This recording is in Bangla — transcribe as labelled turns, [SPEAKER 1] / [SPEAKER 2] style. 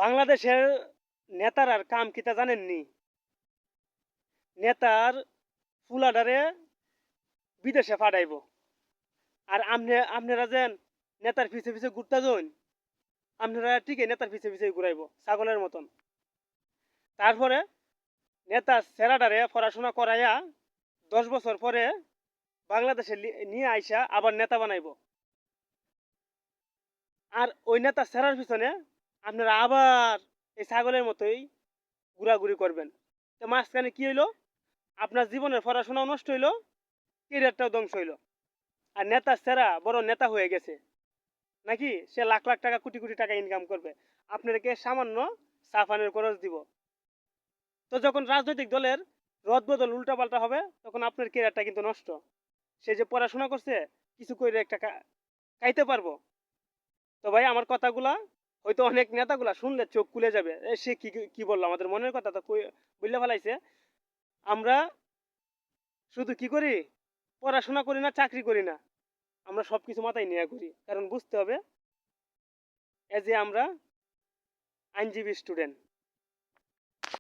[SPEAKER 1] বাংলাদেশের নেতারার কাম কিতা জানেননি? নেতার ফুলাডারে বিদেশে পাঠাইব। আর আপনারা যেন নেতার পিছে পিছে ঘুরতে যান, আপনারা ঠিকই নেতার পিছে পিছে ঘুরাইব ছাগলের মতন। তারপরে নেতা সেরাডারে পড়াশোনা করাইয়া 10 বছর পরে বাংলাদেশে নিয়ে আইসা আবার নেতা বানাইব। আর ওই নেতা সেরার পিছনে আপনারা আবার এই ছাগলের মতোই ঘোরাঘুরি করবেন। তো মাঝখানে কি হইলো? আপনার জীবনের পড়াশোনাও নষ্ট হইলো, কেরিয়ারটাও ধ্বংস হইলো। আর নেতা সেরা বড় নেতা হয়ে গেছে নাকি সে লাখ লাখ টাকা কোটি কোটি টাকা ইনকাম করবে, আপনাদেরকে সামান্য সাফানের খরচ দিব। তো যখন রাজনৈতিক দলের রদবদল উল্টাপাল্টা হবে তখন আপনার কেরিয়ারটা কিন্তু নষ্ট। সে যে পড়াশোনা করছে কিছু করে একটা খাইতে পারবো। তো ভাই আমার কথাগুলা হয়তো অনেক নেতাগুলা শুনলে চোখ খুলে যাবে, সে কি কি বললো, আমাদের মনের কথা তো বললে ফেলাইছে। আমরা শুধু কি করি, পড়াশোনা করি না, চাকরি করি না, আমরা সবকিছু মাথায় নিয়ে করি। কারণ বুঝতে হবে এ যে আমরা আইনজীবী স্টুডেন্ট।